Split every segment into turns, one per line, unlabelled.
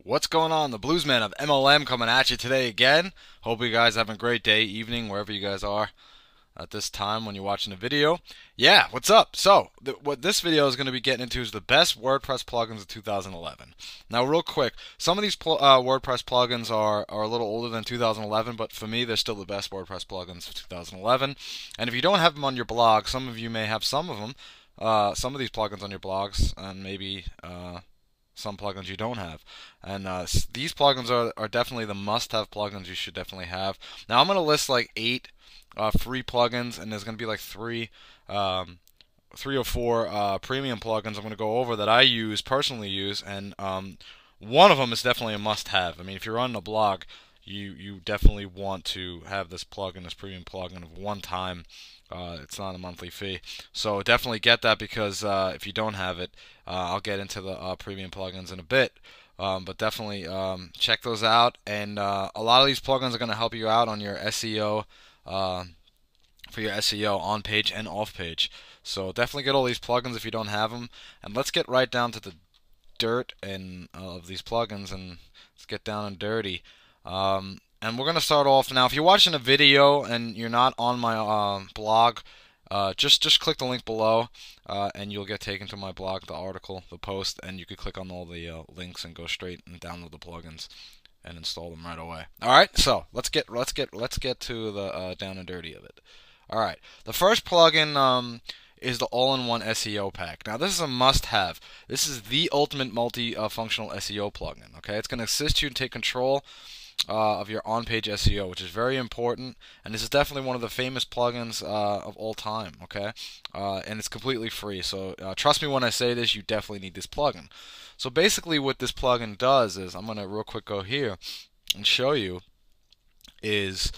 What's going on? The Bluesman of MLM coming at you today again. Hope you guys having a great day, evening, wherever you guys are at this time when you're watching the video. Yeah, what's up? So, what this video is going to be getting into is the best WordPress plugins of 2011. Now, real quick, some of these WordPress plugins are a little older than 2011, but for me, they're still the best WordPress plugins of 2011. And if you don't have them on your blog, some of you may have some of them, some of these plugins on your blogs, and maybe some plugins you don't have. And these plugins are definitely the must-have plugins you should definitely have. Now I'm going to list like 8 free plugins, and there's going to be like 3 or 4 premium plugins I'm going to go over that I personally use, and one of them is definitely a must-have. I mean, if you're running a blog, you definitely want to have this plugin, this premium plugin, of one time. It's not a monthly fee, so definitely get that because if you don't have it, I'll get into the premium plugins in a bit. But definitely check those out, and a lot of these plugins are going to help you out on your SEO, for your SEO on page and off page. So definitely get all these plugins if you don't have them, and let's get right down to the dirt and of these plugins, and let's get down and dirty. And we're gonna start off now. If you're watching a video and you're not on my blog, just click the link below, and you'll get taken to my blog, the article, the post, and you can click on all the links and go straight and download the plugins and install them right away. All right, so let's get to the down and dirty of it. All right, the first plugin is the all-in-one SEO pack. Now this is a must-have. This is the ultimate multi-functional SEO plugin. Okay, it's going to assist you to take control of your on-page SEO, which is very important, and this is definitely one of the famous plugins of all time. Okay, and it's completely free. So trust me when I say this, you definitely need this plugin. So basically, what this plugin does is, I'm gonna real quick go here and show you, is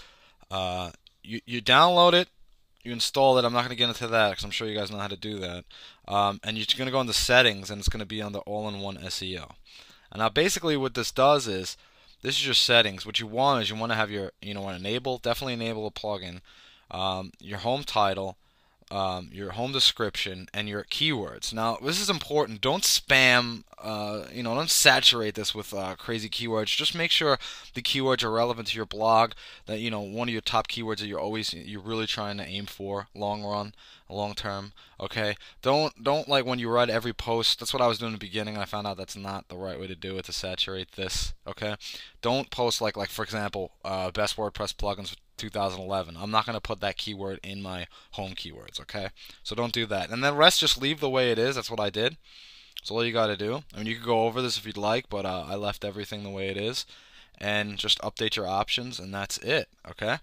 you download it, you install it. I'm not going to get into that because I'm sure you guys know how to do that. And you're going to go into settings, and it's going to be on the all-in-one SEO. And now basically what this does is, this is your settings. What you want is, you want to have your, definitely enable a plugin, your home title, your home description, and your keywords. Now, this is important. Don't spam, don't saturate this with crazy keywords. Just make sure the keywords are relevant to your blog. That one of your top keywords that you're really trying to aim for, long term. Okay. Don't like when you write every post. That's what I was doing in the beginning. I found out that's not the right way to do it, to saturate this. Okay. Don't post like for example, best WordPress plugins 2011. I'm not going to put that keyword in my home keywords, okay? So don't do that. And then rest, just leave the way it is. That's what I did. That's all you got to do. I mean, you could go over this if you'd like, but I left everything the way it is. And just update your options, and that's it, okay?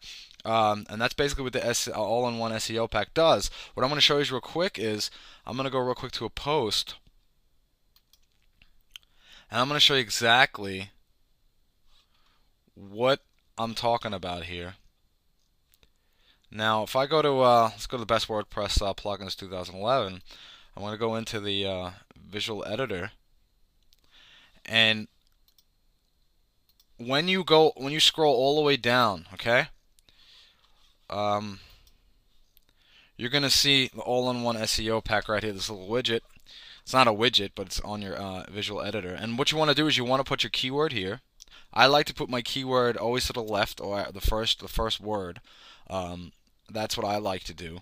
And that's basically what the all-in-one SEO pack does. What I'm going to show you real quick is, I'm going to go real quick to a post, and I'm going to show you exactly what I'm talking about here. Now, if I go to, let's go to the best WordPress plugins 2011, I'm going to go into the visual editor, and when you scroll all the way down, okay, you're going to see the all-in-one SEO pack right here, this little widget. It's not a widget, but it's on your visual editor. And what you want to do is, you want to put your keyword here. I like to put my keyword always to the left, or the first word. That's what I like to do.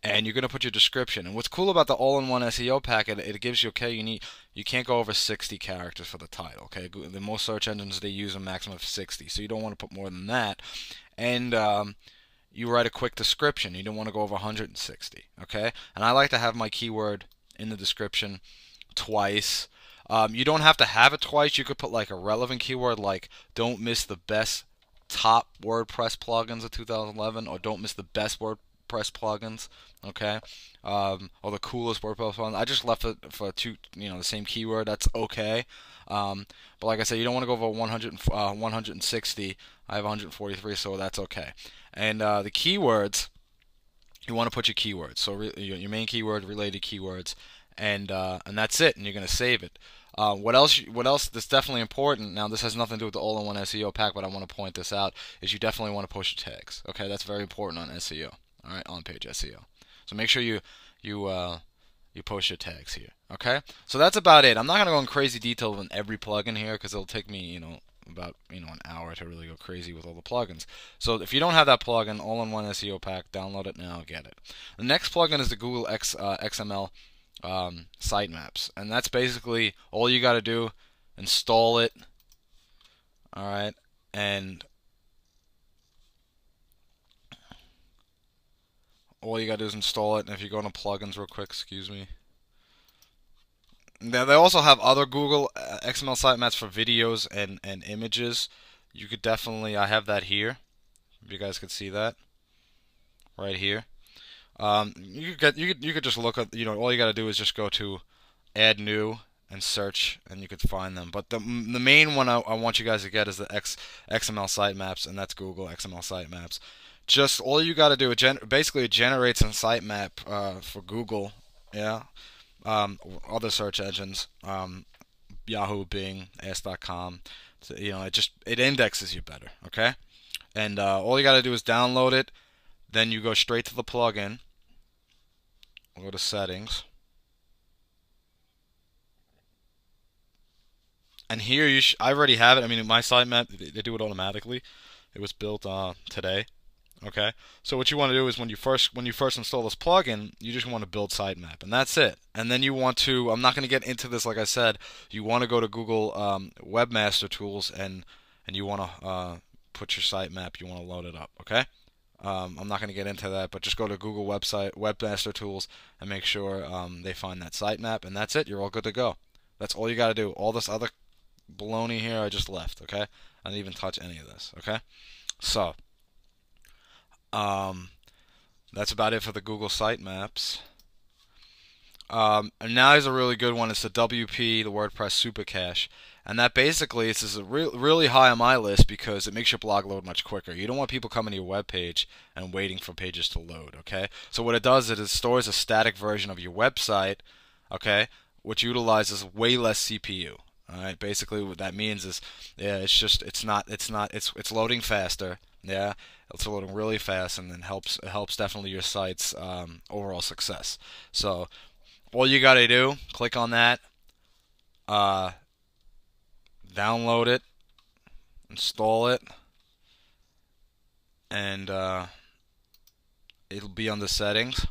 And you're going to put your description. And what's cool about the all-in-one SEO packet, it gives you, okay, you can't go over 60 characters for the title. Okay, the most search engines, they use a maximum of 60, so you don't want to put more than that. And you write a quick description. You don't want to go over 160. Okay, and I like to have my keyword in the description twice. You don't have to have it twice. You could put like a relevant keyword, like don't miss the best top WordPress plugins of 2011, or don't miss the best WordPress plugins, okay, or the coolest WordPress plugins. I just left it for the same keyword. That's okay, but like I said, you don't want to go over 160. I have 143, so that's okay. And the keywords, you want to put your keywords, so your main keyword, related keywords, and that's it, and you're going to save it. What else? That's definitely important. Now, this has nothing to do with the all-in-one SEO pack, but I want to point this out. Is you definitely want to post your tags. Okay, that's very important on SEO. All right, on-page SEO. So make sure you you post your tags here. Okay, so that's about it. I'm not gonna go in crazy detail on every plugin here because it'll take me, about an hour to really go crazy with all the plugins. So if you don't have that plugin, all-in-one SEO pack, download it now, get it. The next plugin is the Google XML sitemaps, and that's basically all you got to do. Install it. All right, and all you got to do is install it. And if you go into plugins real quick, excuse me. Now, they also have other Google XML sitemaps for videos and images. You could definitely, I have that here. If you guys could see that right here. You could just look at, all you got to do is just go to add new and search, and you could find them. But the main one I want you guys to get is the XML sitemaps, and that's Google XML sitemaps. Just all you got to do, basically it generates a sitemap for Google, yeah, other search engines, Yahoo, Bing, Ask.com. So, it indexes you better, okay? And all you got to do is download it. Then you go straight to the plugin. We'll go to settings. And here I already have it. I mean, my sitemap, they do it automatically. It was built today. Okay. So what you want to do is when you first install this plugin, you just want to build sitemap, and that's it. And then you want to, I'm not going to get into this, like I said. You want to go to Google Webmaster Tools, and you want to put your sitemap. You want to load it up. Okay. I'm not going to get into that, but just go to Google Webmaster Tools and make sure they find that sitemap, and that's it. You're all good to go. That's all you got to do. All this other baloney here I just left. Okay. I didn't even touch any of this. Okay. So. That's about it for the Google sitemaps. And now is a really good one. It's the WP, the WordPress Super Cache, and that basically is really high on my list because it makes your blog load much quicker. You don't want people coming to your web page and waiting for pages to load. Okay, so what it does is it stores a static version of your website. Okay, which utilizes way less CPU. All right, basically what that means is, yeah, it's loading faster. Yeah, it's loading really fast, and then it helps definitely your site's overall success. So all you gotta do, click on that, uh, download it, install it, and it'll be under settings.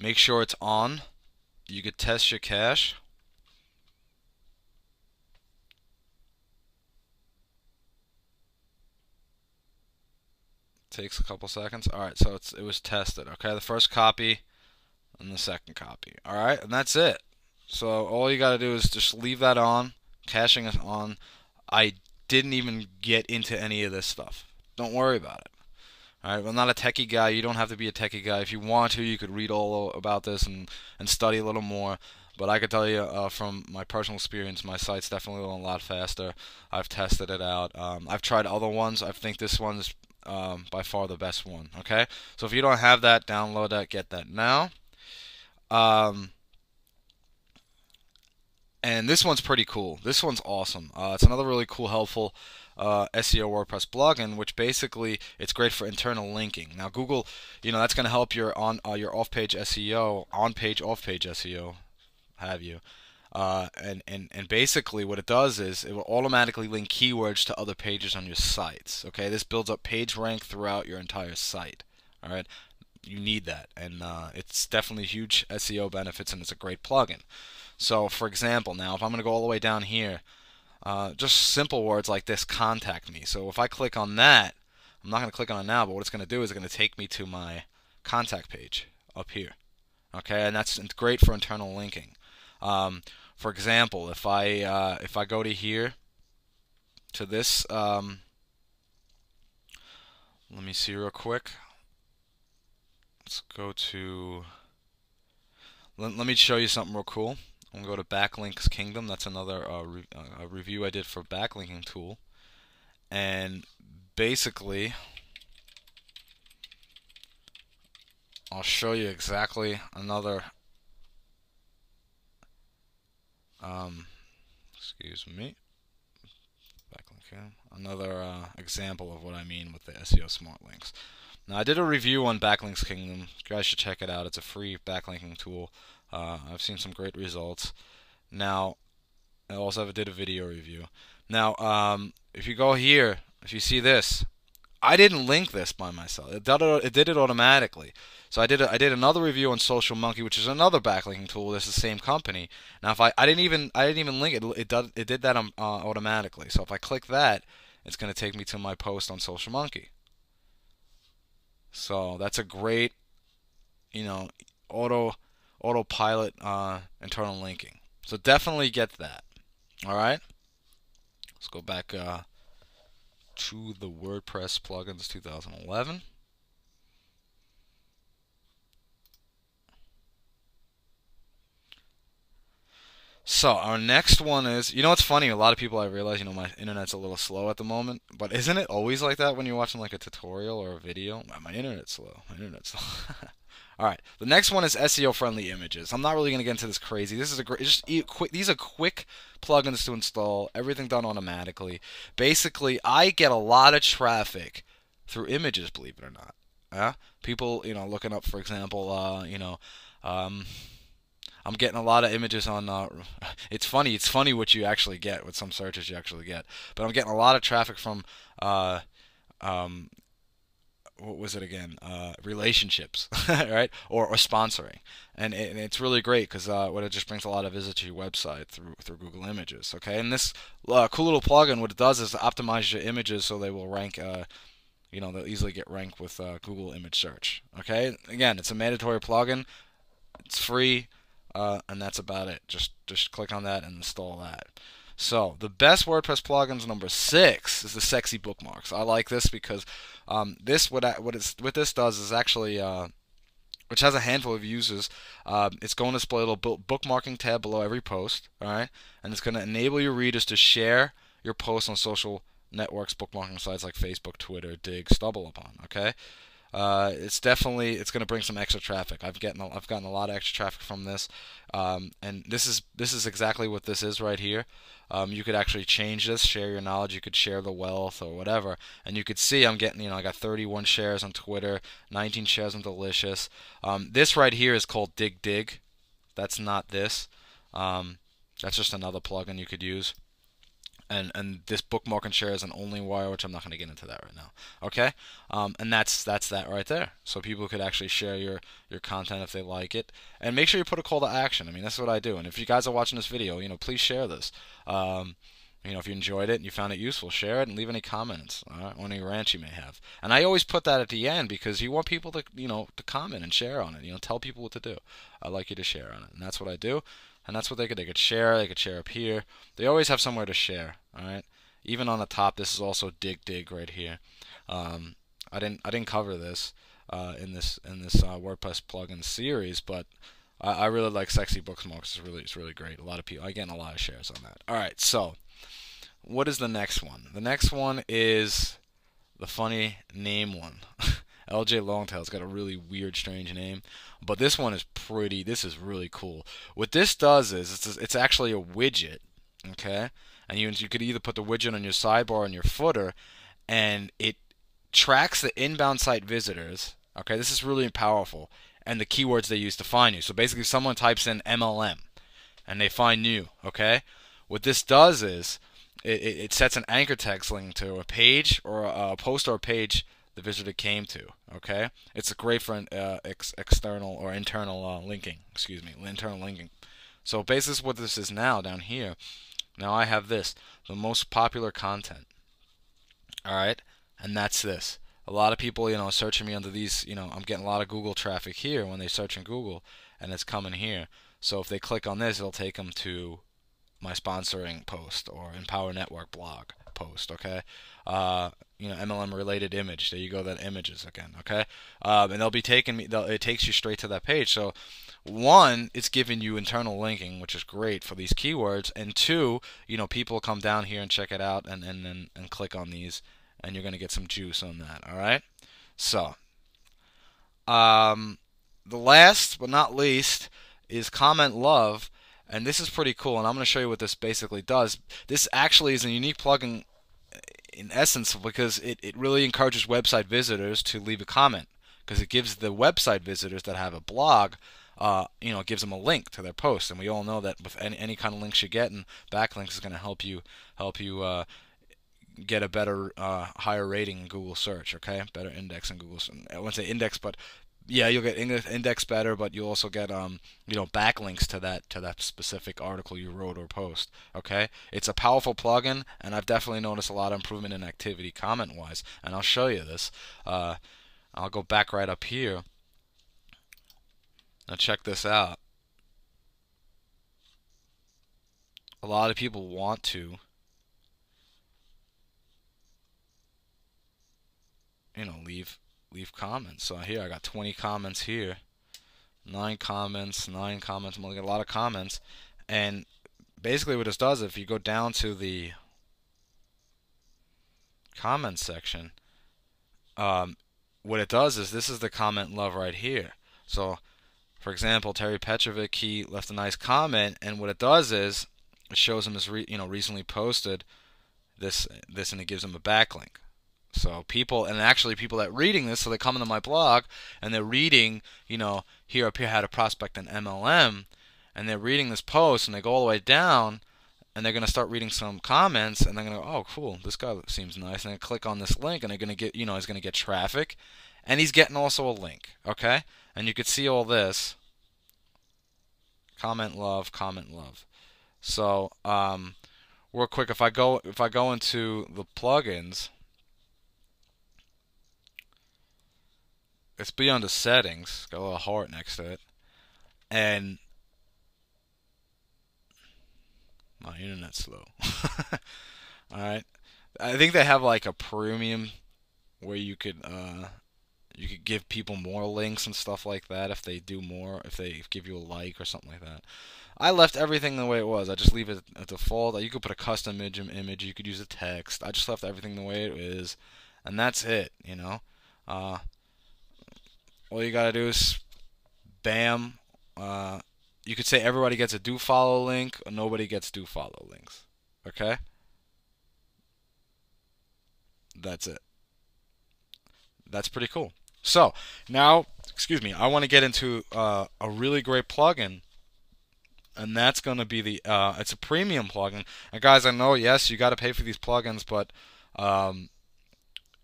Make sure it's on. You could test your cache. Takes a couple seconds. Alright, so it was tested. Okay, the first copy and the second copy. Alright, and that's it. So all you gotta do is just leave that on. Caching is on. I didn't even get into any of this stuff. Don't worry about it. Alright, I'm not a techie guy. You don't have to be a techie guy. If you want to, you could read all about this and study a little more. But I could tell you from my personal experience, my site's definitely a lot faster. I've tested it out. I've tried other ones. I think this one's by far the best one. Okay, so if you don't have that, download that, get that now. And this one's pretty cool. This one's awesome. It's another really cool, helpful SEO WordPress plugin, which basically it's great for internal linking. Now Google, that's going to help your your off-page SEO, on-page, off-page SEO, have you. And basically what it does is it will automatically link keywords to other pages on your sites. Okay, this builds up page rank throughout your entire site. All right, you need that, and it's definitely huge SEO benefits, and it's a great plugin. So for example, now if I'm going to go all the way down here, just simple words like this, contact me. So if I click on that, I'm not going to click on it now, but what it's going to do is it's going to take me to my contact page up here. Okay, and that's great for internal linking. For example, if I go to here to this, let me see real quick. Let's go to. Let me show you something real cool. I'm gonna go to Backlinks Kingdom. That's another review I did for backlinking tool, and basically, I'll show you exactly another. Excuse me. Another example of what I mean with the SEO smart links. Now, I did a review on Backlinks Kingdom. You guys should check it out. It's a free backlinking tool. I've seen some great results. Now, I also did a video review. Now, if you go here, if you see this, I didn't link this by myself. It did it automatically. So I did another review on Social Monkey, which is another backlinking tool. This is the same company. Now, if I didn't even link it, it did that automatically. So if I click that, it's going to take me to my post on Social Monkey. So that's a great, you know, autopilot internal linking. So definitely get that. All right. Let's go back to the WordPress Plugins 2011. So our next one is, you know what's funny? A lot of people, I realize, my internet's a little slow at the moment, but isn't it always like that when you're watching like a tutorial or a video? My internet's slow. My internet's slow. All right, the next one is SEO-friendly images. I'm not really going to get into this crazy. This is a great, quick. These are quick plugins to install. Everything done automatically. Basically, I get a lot of traffic through images, believe it or not. Yeah, people, looking up, for example, I'm getting a lot of images on. It's funny. It's funny what you actually get with some searches you actually get. But I'm getting a lot of traffic from. Um, what was it again? Relationships, right? Or sponsoring, and it's really great because what it just brings a lot of visitors to your website through Google Images. Okay, and this cool little plugin, what it does is optimize your images so they will rank. They'll easily get ranked with Google image search. Okay, again, it's a mandatory plugin. It's free. And that's about it. Just click on that and install that. So the best WordPress plugins, number 6, is the sexy bookmarks. I like this because what this does is actually, which has a handful of users. It's going to display a little bookmarking tab below every post. All right, and it's going to enable your readers to share your posts on social networks, bookmarking sites like Facebook, Twitter, Dig, StumbleUpon. Okay. It's going to bring some extra traffic. I've gotten a lot of extra traffic from this, and this is exactly what this is right here. You could actually change this, share your knowledge. You could share the wealth or whatever, and you could see I'm getting, I got 31 shares on Twitter, 19 shares on Delicious. This right here is called Dig. That's not this. That's just another plugin you could use. And this bookmark and share is an only wire, which I'm not going to get into that right now. Okay, and that's that right there. So people could actually share your content if they like it, and make sure you put a call to action. I mean, that's what I do. And if you guys are watching this video, please share this. If you enjoyed it and you found it useful, share it and leave any comments on any rants you may have. And I always put that at the end because you want people to to comment and share on it. Tell people what to do. I like you to share on it, and that's what I do. And that's what they could share. They could share up here. They always have somewhere to share. All right. Even on the top, this is also Dig right here. I didn't cover this in this WordPress plugin series, but I really like sexy bookmarks. It's really great. A lot of people. I get a lot of shares on that. All right. So what is the next one? The next one is the funny name one. LJ Longtail's got a really weird, strange name, but this one is pretty. This is really cool. What this does is it's actually a widget, okay? And you could either put the widget on your sidebar or on your footer, and it tracks the inbound site visitors. Okay, this is really powerful, and the keywords they use to find you. So basically, if someone types in MLM, and they find you. Okay, what this does is it sets an anchor text link to a page or a post or a page the visitor came to. Okay, it's great for external or internal linking. Excuse me, internal linking. So basically, what this is now down here. Now I have this, the most popular content. All right, and that's this. A lot of people, searching me under these. I'm getting a lot of Google traffic here when they search in Google, and it's coming here. So if they click on this, it'll take them to my sponsoring post or Empower Network blog post. Okay. MLM related image. There you go. That images again. Okay. And they'll be taking me. It takes you straight to that page. So, one, it's giving you internal linking, which is great for these keywords. And two, people come down here and check it out and click on these, and you're going to get some juice on that. All right. So, the last but not least is Comment Love. And this is pretty cool, and I'm going to show you what this basically does. This actually is a unique plugin in essence, because it really encourages website visitors to leave a comment, because it gives the website visitors that have a blog, it gives them a link to their post, and we all know that with any kind of links you get, and backlinks is going to help you get a better, higher rating in Google search. Okay, better index in Google. I won't say index, but yeah, you'll get index better, but you'll also get backlinks to that specific article you wrote or post. Okay, it's a powerful plugin, and I've definitely noticed a lot of improvement in activity comment wise, and I'll show you this. I'll go back right up here. Now check this out. A lot of people want to, leave comments. So here I got 20 comments here, 9 comments, 9 comments. I'm looking at a lot of comments, and basically what this does, if you go down to the comments section, what it does is this is the comment love right here. So, for example, Terry Petrovic, he left a nice comment, and what it does is it shows him as recently posted this, and it gives him a backlink. So people, and actually people that reading this, so they come into my blog and they're reading, here up here how to prospect an MLM, and they're reading this post, and they go all the way down, and they're going to start reading some comments, and they're going to go, oh, cool, this guy seems nice, and they click on this link, and they're going to get, he's going to get traffic, and he's getting also a link, okay? And you could see all this, comment love, comment love. So, real quick, if I go into the plugins, it's beyond the settings, got a little heart next to it, and my internet's slow. Alright, I think they have like a premium where you could give people more links and stuff like that if they do more, if they give you a like or something like that. I left everything the way it was. I just leave it at default. You could put a custom image, you could use a text. I just left everything the way it is, and that's it, all you gotta do is bam. You could say everybody gets a do follow link, or nobody gets do follow links. Okay? That's it. That's pretty cool. So now, excuse me, I want to get into a really great plugin, and that's going to be it's a premium plugin. And guys, I know, yes, you got to pay for these plugins, but I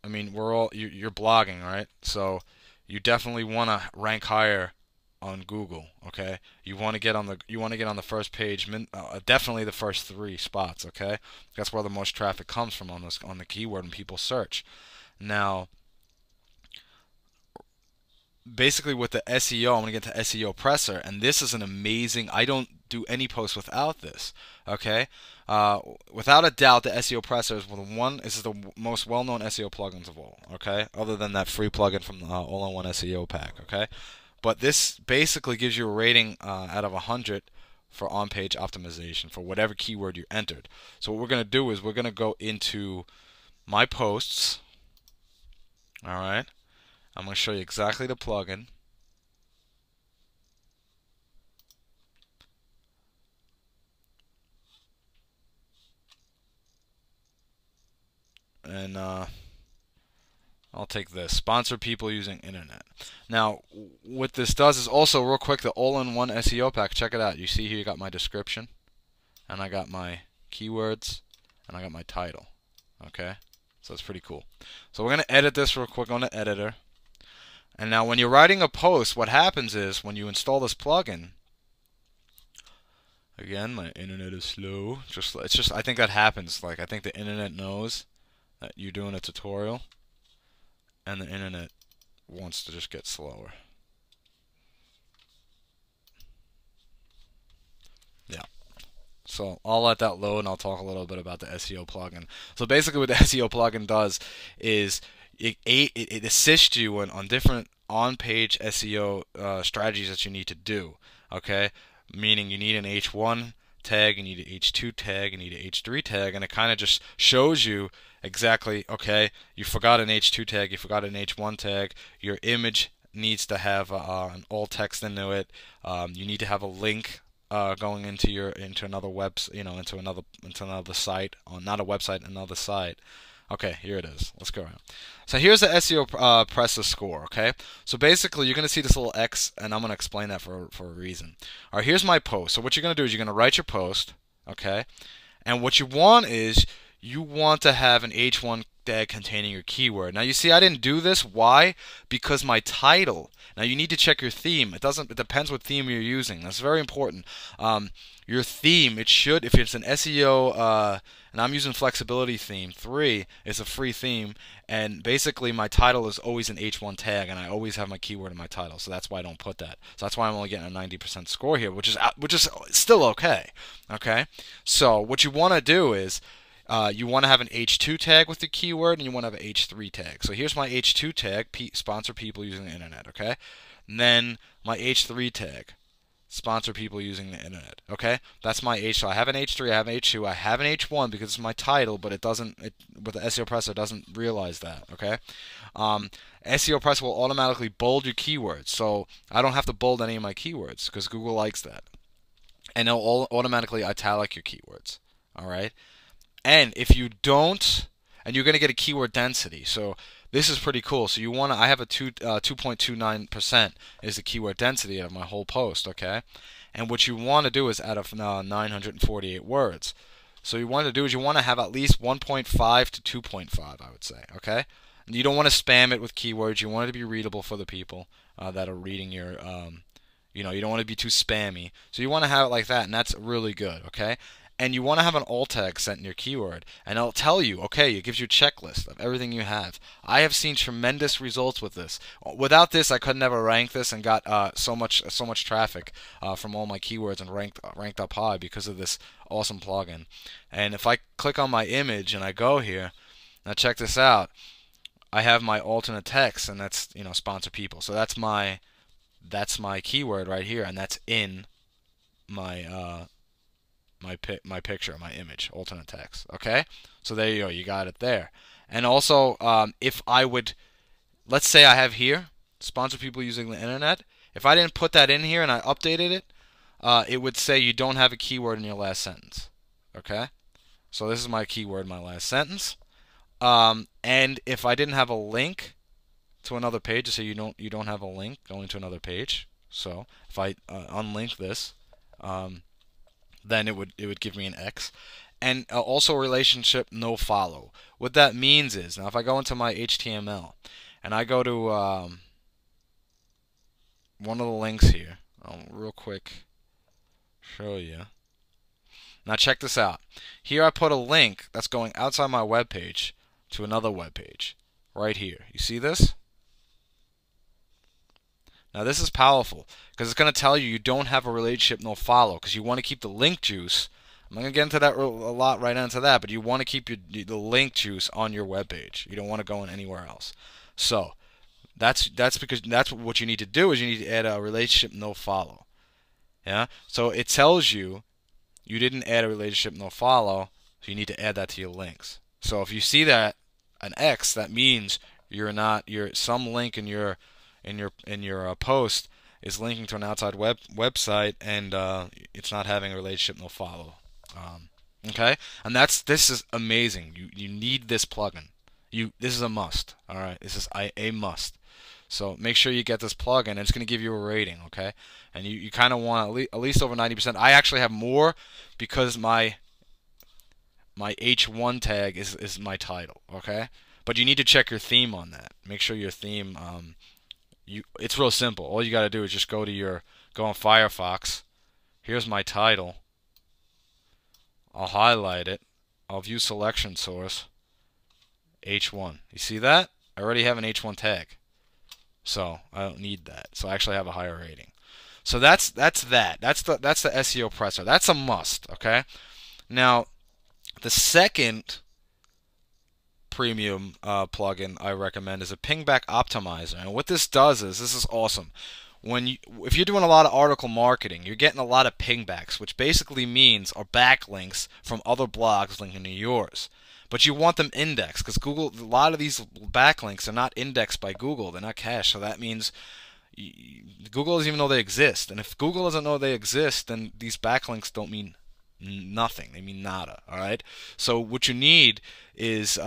mean, you're blogging, right? So you definitely want to rank higher on Google. Okay, you want to get on the first page, definitely the first 3 spots. Okay, that's where the most traffic comes from on the keyword when people search. Now, basically with the SEO, I'm going to get to SEO Presser, and this is an amazing. I don't do any posts without this. Okay, without a doubt, the SEO Presser is the most well-known SEO plugins of all. Okay, other than that free plugin from the All-in-One SEO pack. Okay, but this basically gives you a rating out of 100 for on-page optimization for whatever keyword you entered. So what we're going to do is we're going to go into my posts. All right. I'm going to show you exactly the plugin. And I'll take this. Sponsor people using internet. Now, what this does is also, real quick, the all-in-one SEO pack. Check it out. You see here you got my description, and I got my keywords, and I got my title. Okay? So it's pretty cool. So we're going to edit this real quick on the editor. And now when you're writing a post, what happens is when you install this plugin, again, my internet is slow. It's just I think that happens. Like, I think the internet knows that you're doing a tutorial, and the internet wants to just get slower. Yeah. So I'll let that load, and I'll talk a little bit about the SEO plugin. So basically what the SEO plugin does is it assists you on different on-page SEO strategies that you need to do. Okay, meaning you need an H1 tag, you need an H2 tag, you need an H3 tag, and it kind of just shows you exactly, okay, you forgot an H2 tag, you forgot an H1 tag, your image needs to have an alt text into it, you need to have a link going into another into another site, or not a website, another site. Okay, here it is. Let's go around. So here's the SEO Presser score, okay? So basically, you're going to see this little X, and I'm going to explain that for a reason. All right, here's my post. So what you're going to do is you're going to write your post, okay? And what you want is you want to have an H1 tag containing your keyword. Now you see I didn't do this. Why? Because my title. Now you need to check your theme. It depends what theme you're using. That's very important. Your theme, it should, if it's an SEO, and I'm using Flexibility Theme 3, it's a free theme, and basically my title is always an H1 tag, and I always have my keyword in my title, so that's why I don't put that. So that's why I'm only getting a 90% score here, which is still okay. Okay, so what you want to do is you want to have an H2 tag with the keyword, and you want to have an H3 tag. So here's my H2 tag, sponsor people using the internet, okay? And then my H3 tag, sponsor people using the internet, okay? That's my H. So I have an H3, I have an H2, I have an H1 because it's my title, but with the SEO Presser, it doesn't realize that, okay? SEO Presser will automatically bold your keywords, so I don't have to bold any of my keywords because Google likes that. And it'll automatically italic your keywords, all right? And if you don't, and you're going to get a keyword density. So this is pretty cool. So you want to, I have a 2.29% is the keyword density of my whole post, okay? And what you want to do is out of 948 words. So you want to do is you want to have at least 1.5 to 2.5, I would say, okay? And you don't want to spam it with keywords. You want it to be readable for the people that are reading your, you don't want to be too spammy. So you want to have it like that, and that's really good, okay? And you want to have an alt tag set in your keyword, and it'll tell you, okay, it gives you a checklist of everything you have. I have seen tremendous results with this. Without this, I could never rank this and got so much traffic from all my keywords and ranked up high because of this awesome plugin. And if I click on my image and I go here, now check this out. I have my alternate text, and that's sponsor people. So that's my keyword right here, and that's in my my picture, my image, alternate text. Okay, so there you go, you got it there. And also, if I would, let's say I have here sponsor people using the internet. If I didn't put that in here and I updated it, it would say you don't have a keyword in your last sentence. Okay, so this is my keyword in my last sentence. And if I didn't have a link to another page, to say you don't have a link going to another page. So if I unlink this, then it would give me an X. And also relationship no follow. What that means is, now if I go into my HTML and I go to one of the links here, I'll real quick show you. Now check this out. Here I put a link that's going outside my web page to another web page right here. You see this? Now this is powerful because it's going to tell you don't have a relationship no follow because you want to keep the link juice. I'm not going to get into that a lot right into that, but you want to keep the link juice on your web page. You don't want to go in anywhere else. So that's because that's what you need to do is you need to add a relationship no follow. Yeah. So it tells you you didn't add a relationship no follow, so you need to add that to your links. So if you see that an X, that means some link in your post is linking to an outside website, and it's not having a relationship no follow. Okay, and this is amazing. You need this plugin. This is a must. All right, this is a must. So make sure you get this plugin, and it's going to give you a rating. Okay, and you kind of want at least over 90%. I actually have more because my H1 tag is my title. Okay, but you need to check your theme on that. Make sure your theme. It's real simple. All you got to do is just go on Firefox. Here's my title. I'll highlight it. I'll view selection source. H1. You see that? I already have an H1 tag. So I don't need that. So I actually have a higher rating. So that's that. That's the SEO Presser. That's a must, okay? Now, the second premium plugin I recommend is a pingback optimizer. And what this does is, this is awesome. If you're doing a lot of article marketing, you're getting a lot of pingbacks, which basically means are backlinks from other blogs linking to yours. But you want them indexed because Google, a lot of these backlinks are not indexed by Google. They're not cached. So that means Google doesn't even know they exist. And if Google doesn't know they exist, then these backlinks don't mean nothing. They mean nada. All right. So what you need is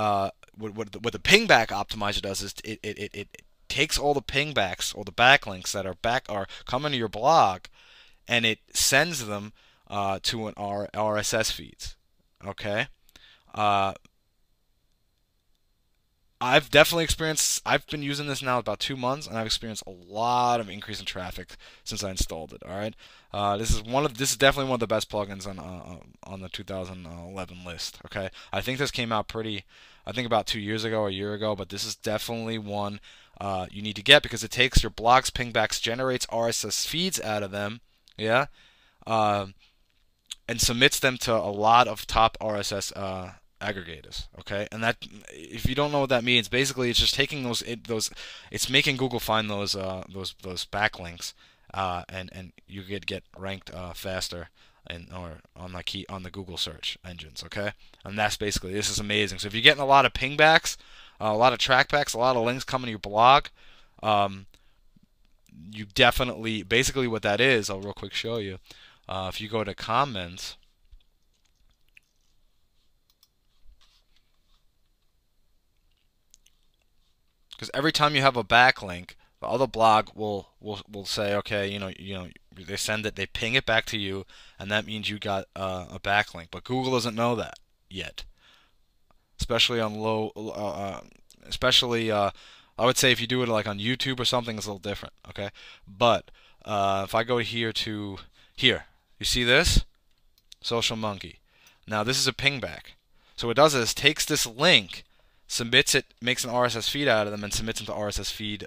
what the pingback optimizer does is it takes all the pingbacks or the backlinks that are coming to your blog, and it sends them to an RSS feeds. Okay. Uh, I've definitely experienced. I've been using this now about 2 months, and I've experienced a lot of increase in traffic since I installed it. All right, this is definitely one of the best plugins on the 2011 list. Okay, I think this came out I think about 2 years ago or a year ago, but this is definitely one you need to get because it takes your blog's pingbacks, generates RSS feeds out of them, yeah, uh, and submits them to a lot of top RSS aggregators. Okay, and that, if you don't know what that means, basically it's just taking it's making Google find those backlinks, and you get ranked faster and or on the Google search engines. Okay, and that's basically, this is amazing. So if you're getting a lot of pingbacks, a lot of trackbacks, a lot of links coming to your blog, um, you definitely, basically what that is, I'll real quick show you. If you go to comments, because every time you have a backlink, the other blog will say, okay, they send it, they ping it back to you, and that means you got a backlink. But Google doesn't know that yet, especially on especially I would say if you do it like on YouTube or something, it's a little different. Okay, but if I go here, you see this Social Monkey. Now this is a pingback. So what it does is takes this link, submits it, makes an RSS feed out of them, and submits them to RSS feed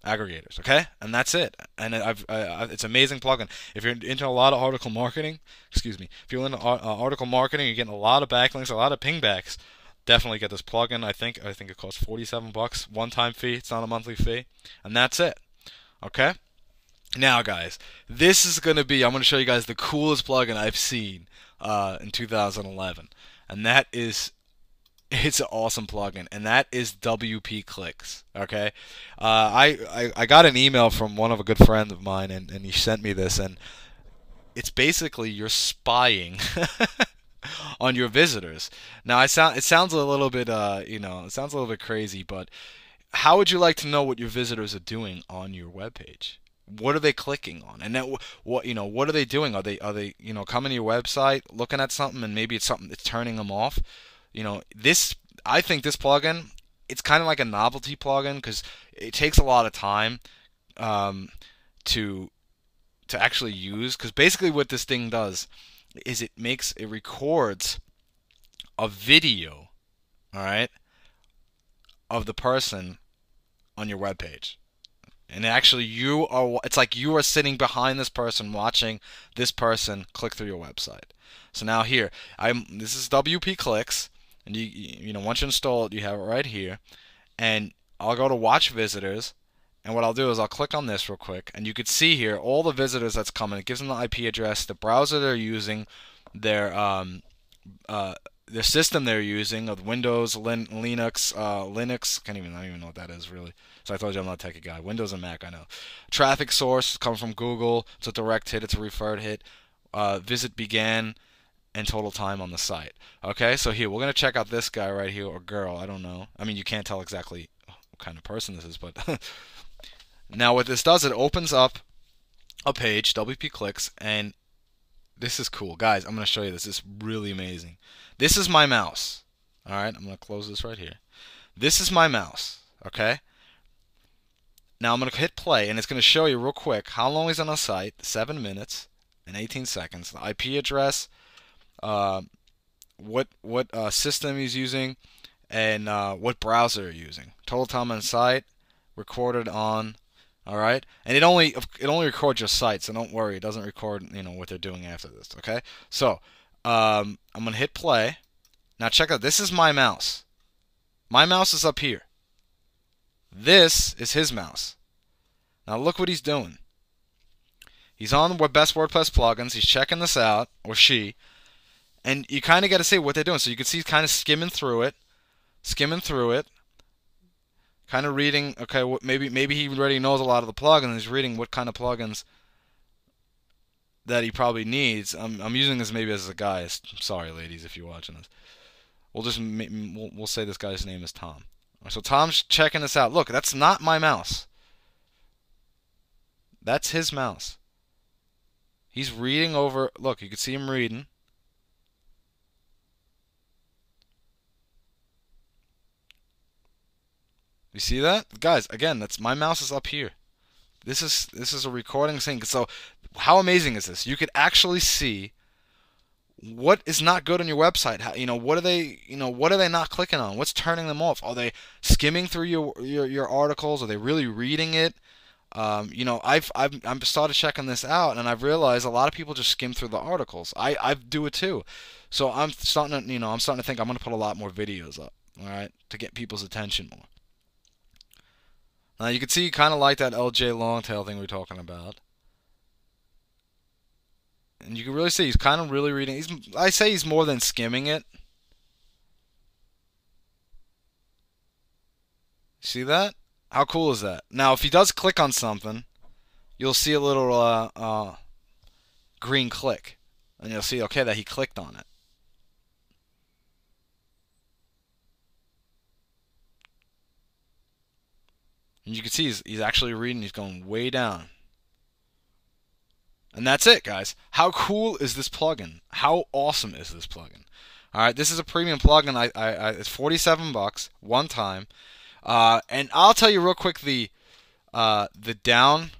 aggregators. Okay, and that's it. And it's an amazing plugin. If you're into a lot of article marketing, excuse me, if you're into article marketing, you're getting a lot of backlinks, a lot of pingbacks. Definitely get this plugin. I think it costs $47, one-time fee. It's not a monthly fee, and that's it. Okay. Now, guys, this is going to be, I'm going to show you guys the coolest plugin I've seen in 2011, and that is, it's an awesome plugin, and that is WP Clicks. Okay, I got an email from one of a good friend of mine, and he sent me this, and it's basically you're spying on your visitors. Now, it sounds a little bit it sounds a little bit crazy, but how would you like to know what your visitors are doing on your webpage? What are they clicking on? And then what are they doing? Are they coming to your website, looking at something, and maybe it's something that's turning them off? I think this plugin, it's kind of like a novelty plugin because it takes a lot of time to actually use. Because basically what this thing does is it records a video, all right, of the person on your webpage. And actually, it's like you are sitting behind this person, watching this person click through your website. So now here, this is WP Clicks, and once you install it, you have it right here. And I'll go to Watch Visitors, and what I'll do is I'll click on this real quick, and you can see here all the visitors that's coming. It gives them the IP address, the browser they're using, their system they're using of Windows, Linux, I don't even know what that is really. So I told you I'm not a techie guy. Windows and Mac, I know. Traffic source come from Google. It's a direct hit. It's a referred hit. Visit began and total time on the site. Okay, so here we're gonna check out this guy right here, or girl. I don't know. I mean, you can't tell exactly what kind of person this is, but now what this does, it opens up a page, WP Clicks, and this is cool, guys. I'm gonna show you this. It's really amazing. This is my mouse. All right, I'm gonna close this right here. This is my mouse. Okay. Now I'm going to hit play, and it's going to show you real quick how long he's on the site, 7 minutes and 18 seconds, the IP address, what system he's using, and what browser you're using. Total time on site, recorded on, all right? And it only records your site, so don't worry, it doesn't record what they're doing after this, okay? So I'm going to hit play. Now check out, this is my mouse. My mouse is up here. This is his mouse. Now look what he's doing. He's on the Best WordPress Plugins. He's checking this out, or she, and you kind of got to see what they're doing. So you can see he's kind of skimming through it, kind of reading. Okay, maybe he already knows a lot of the plugins. He's reading what kind of plugins that he probably needs. I'm using this maybe as a guy. I'm sorry, ladies, if you're watching this. we'll say this guy's name is Tom. So Tom's checking this out. Look, that's not my mouse. That's his mouse. He's reading over. Look, you can see him reading. You see that? Guys, again, that's my mouse is up here. This is a recording thing. So how amazing is this? You could actually see what is not good on your website. How, what are they not clicking on? What's turning them off? Are they skimming through your articles? Are they really reading it? I've started checking this out, and I've realized a lot of people just skim through the articles. I do it too. So I'm starting to think I'm going to put a lot more videos up, all right, to get people's attention more. Now you can see kind of like that LJ Longtail thing we are talking about. And you can really see he's kind of really reading. I say he's more than skimming it. See that? How cool is that? Now, if he does click on something, you'll see a little green click. And you'll see, okay, that he clicked on it. And you can see he's actually reading. He's going way down. And that's it, guys. How cool is this plugin? How awesome is this plugin? All right, this is a premium plugin. It's $47 one time. And I'll tell you real quick the down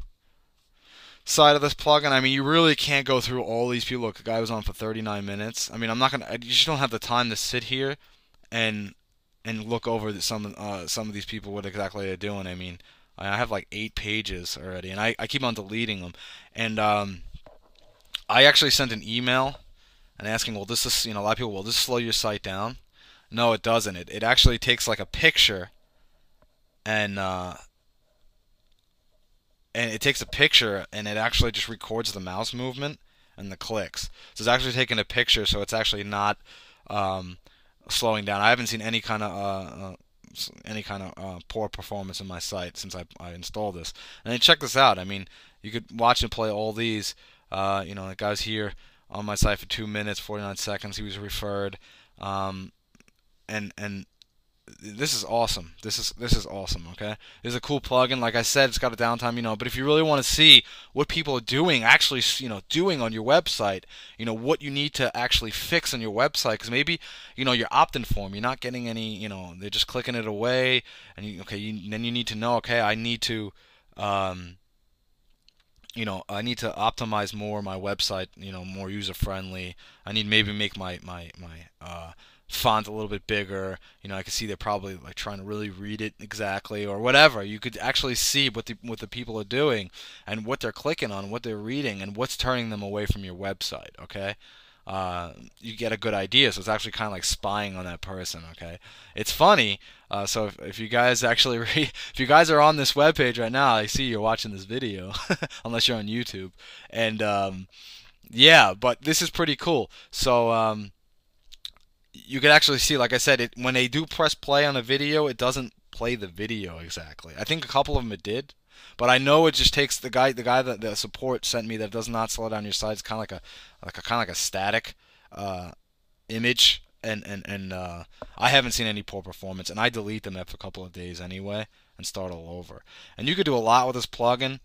side of this plugin. I mean, you really can't go through all these people. Look, the guy was on for 39 minutes. I mean, I'm not gonna. You just don't have the time to sit here and look over some of these people, what exactly they're doing. I mean, I have like 8 pages already, and I keep on deleting them. And I actually sent an email and asking, well, this is, a lot of people, will this slow your site down? No, it doesn't. It actually takes like a picture and it takes a picture and it actually just records the mouse movement and the clicks. So it's actually taking a picture, so it's actually not slowing down. I haven't seen any kind of poor performance in my site since I installed this. And then check this out. I mean, you could watch and play all these. The guy's here on my site for 2 minutes, 49 seconds. He was referred, and this is awesome. This is awesome. Okay, this is a cool plugin. Like I said, it's got a downtime, but if you really want to see what people are doing, actually, doing on your website, what you need to actually fix on your website, because maybe, your opt-in form, you're not getting any, they're just clicking it away, and then you need to know, okay, I need to, I need to optimize more my website, more user friendly. I need maybe make my font a little bit bigger. I can see they're probably like trying to really read it exactly or whatever. You could actually see what the people are doing and what they're clicking on, what they're reading, and what's turning them away from your website. Okay. You get a good idea, so it's actually kind of like spying on that person. Okay, it's funny. So if you guys actually if you guys are on this webpage right now, I see you're watching this video, unless you're on YouTube, and yeah, but this is pretty cool. So you can actually see, like I said, when they do press play on a video, it doesn't play the video exactly. I think a couple of them it did, but I know it just takes the guy that the support sent me that does not slow down your site. It's kind of like a static image, and I haven't seen any poor performance, and I delete them after a couple of days anyway and start all over. And you could do a lot with this plugin.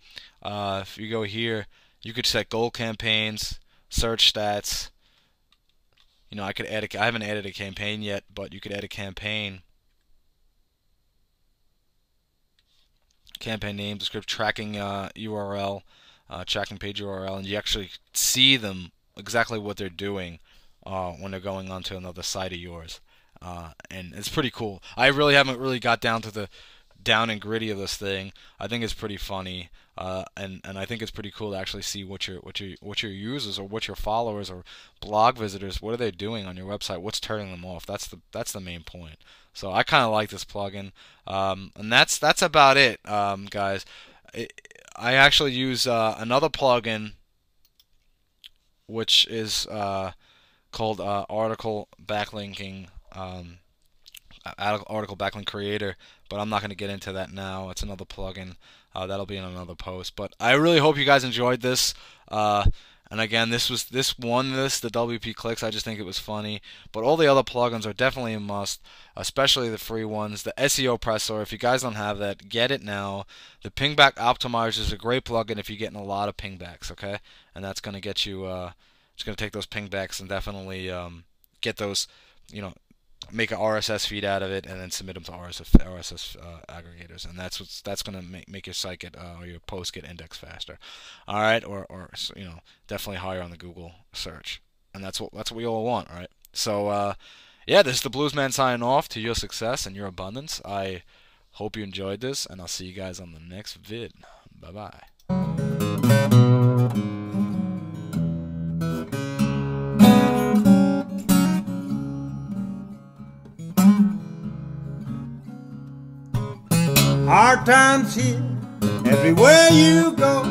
If you go here, you could set goal campaigns, search stats. I could add I haven't added a campaign yet, but you could add a campaign name, description, tracking URL, tracking page URL, and you actually see them exactly what they're doing when they're going onto another site of yours, and it's pretty cool. I really haven't really got down to the down and gritty of this thing. I think it's pretty funny, and I think it's pretty cool to actually see what your users or what your followers or blog visitors, what are they doing on your website? What's turning them off? That's the main point. So I kind of like this plugin, and that's about it, guys. I actually use another plugin, which is called article backlink creator, but I'm not going to get into that now. It's another plugin that'll be in another post. But I really hope you guys enjoyed this, And again, this won the WP clicks. I just think it was funny. But all the other plugins are definitely a must, especially the free ones. The SEO Pressor, if you guys don't have that, get it now. The Pingback Optimizer is a great plugin if you're getting a lot of pingbacks, okay? And that's going to get you, it's going to take those pingbacks and definitely get those, you know, make an RSS feed out of it and then submit them to RSS aggregators, and that's going to make your site get or your post get indexed faster. All right, or you know, definitely higher on the Google search, and that's what we all want. All right, so yeah, this is the Bluesman signing off. To your success and your abundance. I hope you enjoyed this, and I'll see you guys on the next vid. Bye bye.
Hard times here, everywhere you go.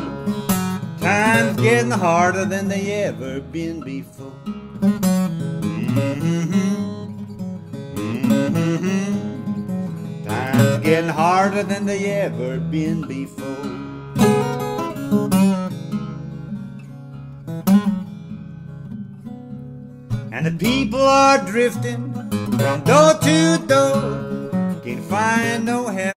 Times getting harder than they ever been before. Times getting harder than they ever been before. And the people are drifting from door to door. Can't find no help.